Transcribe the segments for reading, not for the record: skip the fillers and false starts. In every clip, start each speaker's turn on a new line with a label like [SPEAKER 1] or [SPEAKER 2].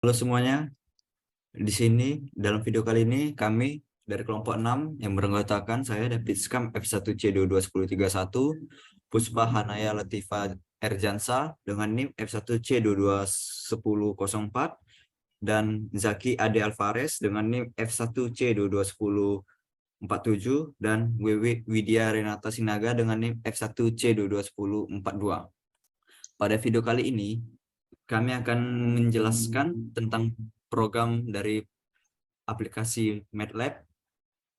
[SPEAKER 1] Halo semuanya, di sini dalam video kali ini kami dari kelompok 6 yang beranggotakan saya David Skam F1C221031, Puspa Hanaya Latifa Erjansa dengan NIM F1C221004 dan Zaki Ade Alvarez dengan NIM F1C221047 dan Wewe Widya Renata Sinaga dengan NIM F1C221042. Pada video kali ini kami akan menjelaskan tentang program dari aplikasi MATLAB,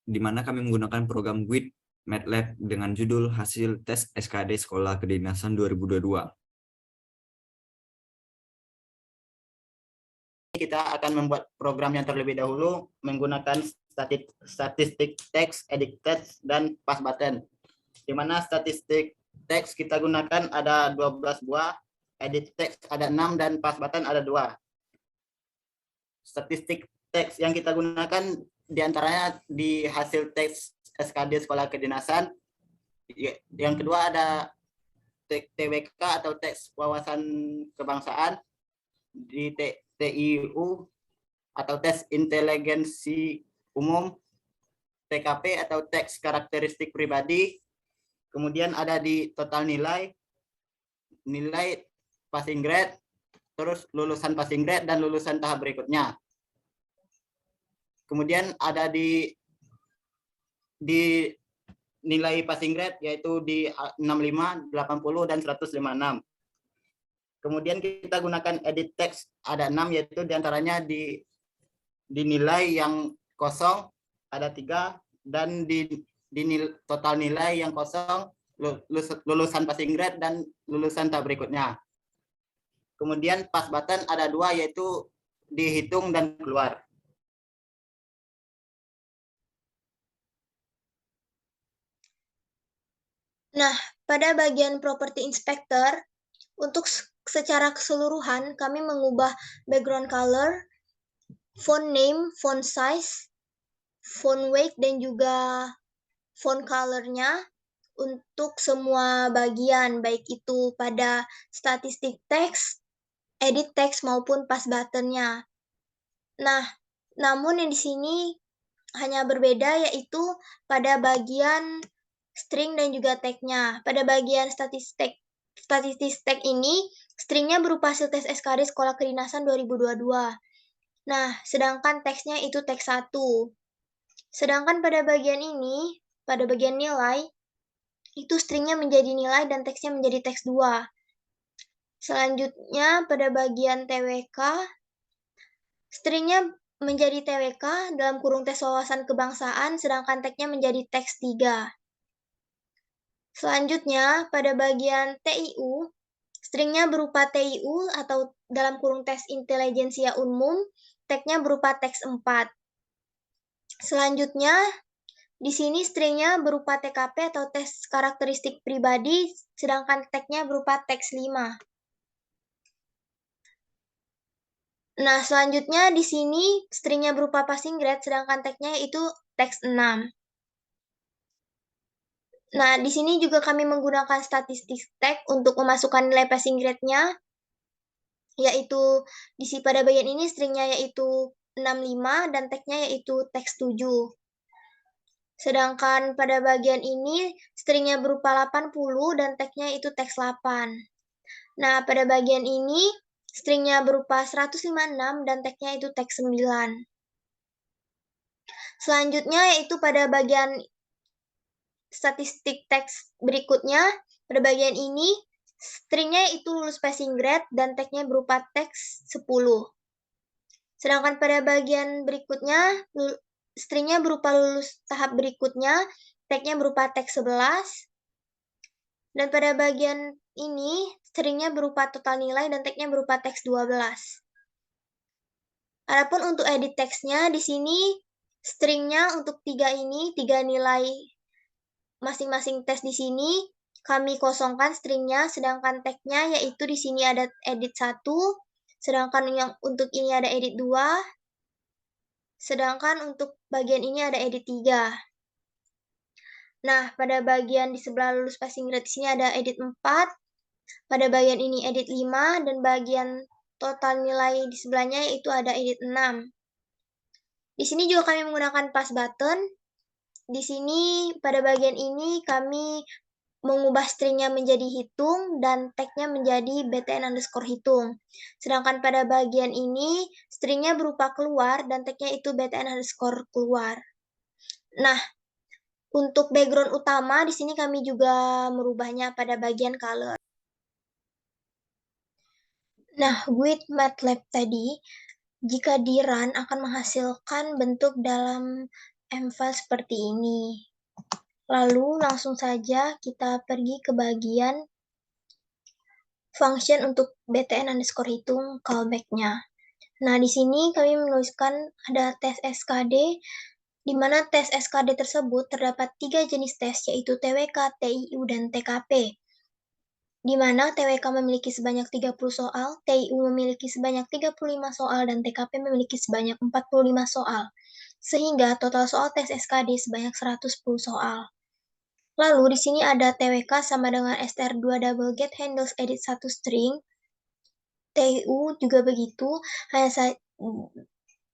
[SPEAKER 1] di mana kami menggunakan program with MATLAB dengan judul hasil tes SKD Sekolah Kedinasan 2022.
[SPEAKER 2] Kita akan membuat program yang terlebih dahulu menggunakan statistik teks, edit text, dan pass button. Di mana statistik teks kita gunakan ada 12 buah, edit text ada 6, dan pass button ada 2. Statistik teks yang kita gunakan diantaranya di hasil teks SKD Sekolah Kedinasan. Yang kedua ada TWK atau teks wawasan kebangsaan, di TIU atau tes inteligensi umum, TKP atau teks karakteristik pribadi. Kemudian ada di total nilai passing grade, terus lulusan passing grade dan lulusan tahap berikutnya. Kemudian ada di nilai passing grade yaitu di 65, 80 dan 156. Kemudian kita gunakan edit text ada 6, yaitu diantaranya di nilai yang kosong ada 3, dan di total nilai yang kosong lulusan passing grade dan lulusan tahap berikutnya. Kemudian pass button ada 2, yaitu dihitung dan keluar.
[SPEAKER 3] Nah, pada bagian property inspector, untuk secara keseluruhan kami mengubah background color, font name, font size, font weight, dan juga font color-nya untuk semua bagian, baik itu pada statistik teks, edit teks, maupun pass button-nya. Nah, namun yang di sini hanya berbeda, yaitu pada bagian string dan juga tag-nya. Pada bagian statistik tag ini, stringnya berupa hasil tes SKD Sekolah Kedinasan 2022. Nah, sedangkan teksnya itu teks 1. Sedangkan pada bagian ini, pada bagian nilai, itu stringnya menjadi nilai dan teksnya menjadi teks 2. Selanjutnya, pada bagian TWK, stringnya menjadi TWK dalam kurung tes wawasan kebangsaan, sedangkan teksnya menjadi teks 3. Selanjutnya, pada bagian TIU, stringnya berupa TIU atau dalam kurung tes intelijensia umum, tagnya berupa teks 4. Selanjutnya, di sini stringnya berupa TKP atau tes karakteristik pribadi, sedangkan tagnya berupa teks 5. Nah, selanjutnya di sini stringnya berupa passing grade, sedangkan tagnya itu teks 6. Nah, di sini juga kami menggunakan statistik tag untuk memasukkan nilai passing grade-nya, yaitu pada bagian ini stringnya yaitu 65 dan tagnya yaitu teks 7. Sedangkan pada bagian ini stringnya berupa 80 dan tagnya itu teks 8. Nah, pada bagian ini stringnya berupa 156 dan tagnya itu teks 9. Selanjutnya yaitu pada bagian statistik teks berikutnya, pada bagian ini stringnya itu lulus passing grade dan tagnya berupa teks 10. Sedangkan pada bagian berikutnya stringnya berupa lulus tahap berikutnya, tagnya berupa teks 11. Dan pada bagian ini stringnya berupa total nilai dan tagnya berupa teks 12. Adapun untuk edit teksnya di sini stringnya untuk 3 nilai masing-masing tes di sini kami kosongkan stringnya, sedangkan tagnya yaitu di sini ada edit 1, sedangkan yang untuk ini ada edit 2, sedangkan untuk bagian ini ada edit 3. Nah, pada bagian di sebelah lulus passing grade di sini ada edit 4, pada bagian ini edit 5, dan bagian total nilai di sebelahnya yaitu ada edit 6. Di sini juga kami menggunakan pass button. Di sini pada bagian ini kami mengubah stringnya menjadi hitung dan tagnya menjadi btn_hitung. Sedangkan pada bagian ini stringnya berupa keluar dan tagnya itu btn_keluar. Nah, untuk background utama di sini kami juga merubahnya pada bagian color. Nah, with MATLAB tadi, jika di run akan menghasilkan bentuk dalam M-file seperti ini. Lalu langsung saja kita pergi ke bagian function untuk btn_hitung callback-nya. Nah, di sini kami menuliskan ada tes SKD, di mana tes SKD tersebut terdapat 3 jenis tes, yaitu TWK, TIU, dan TKP. Di mana TWK memiliki sebanyak 30 soal, TIU memiliki sebanyak 35 soal, dan TKP memiliki sebanyak 45 soal. Sehingga total soal tes SKD sebanyak 110 soal. Lalu di sini ada TWK sama dengan str2 double get handles edit 1 string. TIU juga begitu,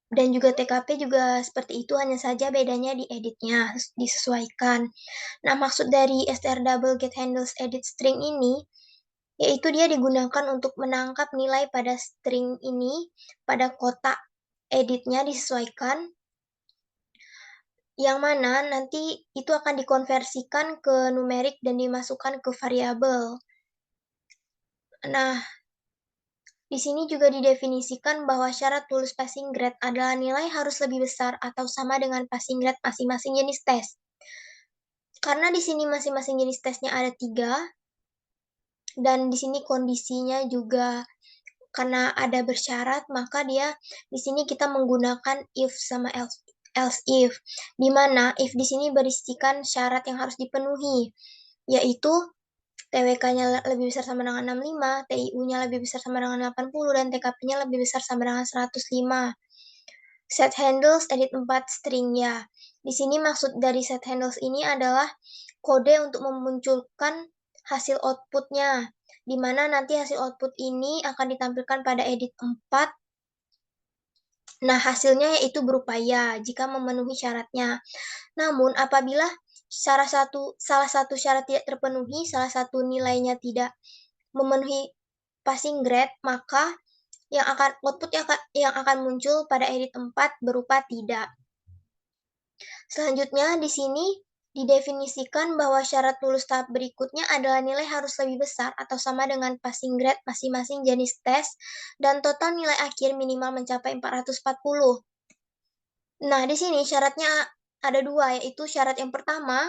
[SPEAKER 3] dan juga TKP juga seperti itu, hanya saja bedanya di editnya, disesuaikan. Nah, maksud dari str double get handles edit string ini, yaitu dia digunakan untuk menangkap nilai pada string ini, pada kotak editnya disesuaikan, yang mana nanti itu akan dikonversikan ke numerik dan dimasukkan ke variabel. Nah, di sini juga didefinisikan bahwa syarat lulus passing grade adalah nilai harus lebih besar atau sama dengan passing grade masing-masing jenis tes. Karena di sini masing-masing jenis tesnya ada 3, dan di sini kondisinya juga karena ada bersyarat, maka dia di sini kita menggunakan if sama else if, di mana if di sini berisikan syarat yang harus dipenuhi, yaitu TWK-nya lebih besar sama dengan 65, TIU-nya lebih besar sama dengan 80, dan TKP-nya lebih besar sama dengan 105. Set handles edit 4 string ya. Di sini maksud dari set handles ini adalah kode untuk memunculkan hasil output-nya, di mana nanti hasil output ini akan ditampilkan pada edit 4. Nah, hasilnya yaitu berupa ya, jika memenuhi syaratnya. Namun, apabila salah satu syarat tidak terpenuhi, salah satu nilainya tidak memenuhi passing grade, maka output yang akan muncul pada edit 4 berupa tidak. Selanjutnya, di sini didefinisikan bahwa syarat lulus tahap berikutnya adalah nilai harus lebih besar atau sama dengan passing grade masing-masing jenis tes, dan total nilai akhir minimal mencapai 440. Nah, di sini syaratnya ada 2, yaitu syarat yang pertama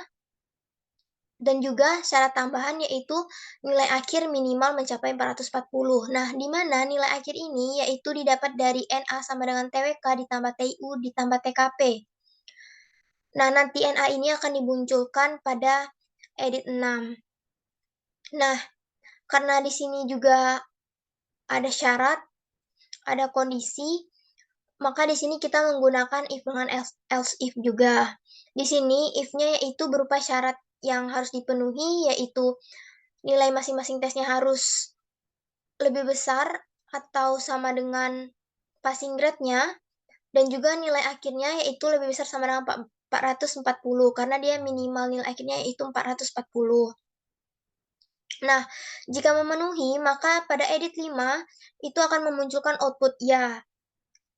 [SPEAKER 3] dan juga syarat tambahan, yaitu nilai akhir minimal mencapai 440. Nah, di mana nilai akhir ini yaitu didapat dari NA sama dengan TWK ditambah TIU ditambah TKP. Nah, nanti NA ini akan dimunculkan pada edit 6. Nah, karena di sini juga ada syarat, ada kondisi, maka di sini kita menggunakan if dengan else if juga. Di sini if-nya yaitu berupa syarat yang harus dipenuhi, yaitu nilai masing-masing tesnya harus lebih besar atau sama dengan passing grade-nya, dan juga nilai akhirnya yaitu lebih besar sama dengan 440, karena dia minimal nilai akhirnya yaitu 440. Nah, jika memenuhi, maka pada edit 5, itu akan memunculkan output ya.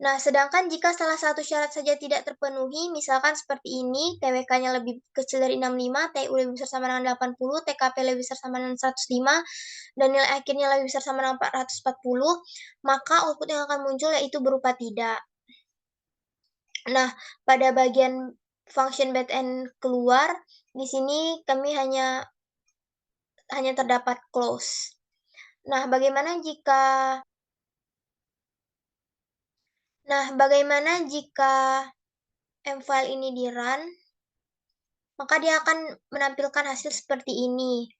[SPEAKER 3] Nah, sedangkan jika salah satu syarat saja tidak terpenuhi, misalkan seperti ini, TWK-nya lebih kecil dari 65, TIU lebih besar sama dengan 80, TKP lebih besar sama dengan 105, dan nilai akhirnya lebih besar sama dengan 440, maka output yang akan muncul yaitu berupa tidak. Nah, pada bagian function btn keluar, di sini kami hanya terdapat close. Nah, bagaimana jika M-file ini di-run, maka dia akan menampilkan hasil seperti ini.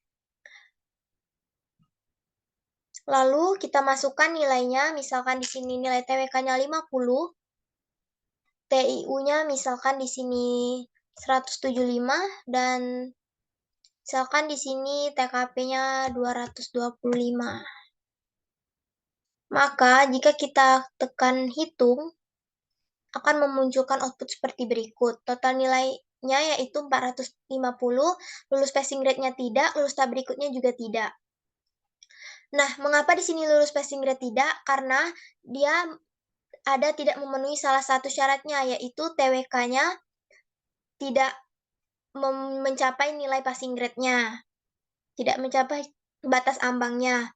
[SPEAKER 3] Lalu kita masukkan nilainya, misalkan di sini nilai TWK-nya 50, TIU-nya misalkan di sini 175, dan misalkan di sini TKP-nya 225. Maka jika kita tekan hitung, akan memunculkan output seperti berikut. Total nilainya yaitu 450, lulus passing grade-nya tidak, lulus tahap berikutnya juga tidak. Nah, mengapa di sini lulus passing grade tidak? Karena dia tidak memenuhi salah satu syaratnya, yaitu TWK-nya tidak mencapai nilai passing grade-nya, tidak mencapai batas ambangnya.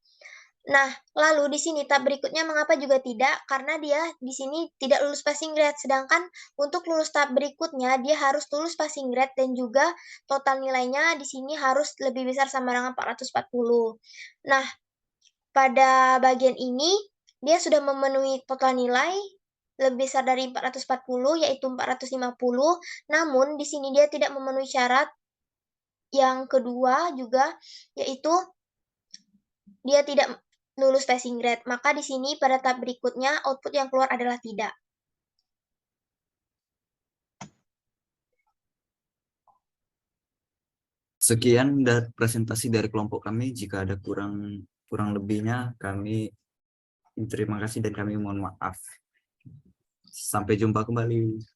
[SPEAKER 3] Nah, lalu di sini tab berikutnya mengapa juga tidak? Karena dia di sini tidak lulus passing grade, sedangkan untuk lulus tab berikutnya dia harus lulus passing grade dan juga total nilainya di sini harus lebih besar sama dengan 440. Nah, pada bagian ini dia sudah memenuhi total nilai lebih besar dari 440 yaitu 450, namun di sini dia tidak memenuhi syarat yang kedua juga yaitu dia tidak lulus passing grade. Maka di sini pada tahap berikutnya output yang keluar adalah tidak.
[SPEAKER 1] Sekian presentasi dari kelompok kami. Jika ada kurang lebihnya, kami terima kasih dan kami mohon maaf. Sampai jumpa kembali.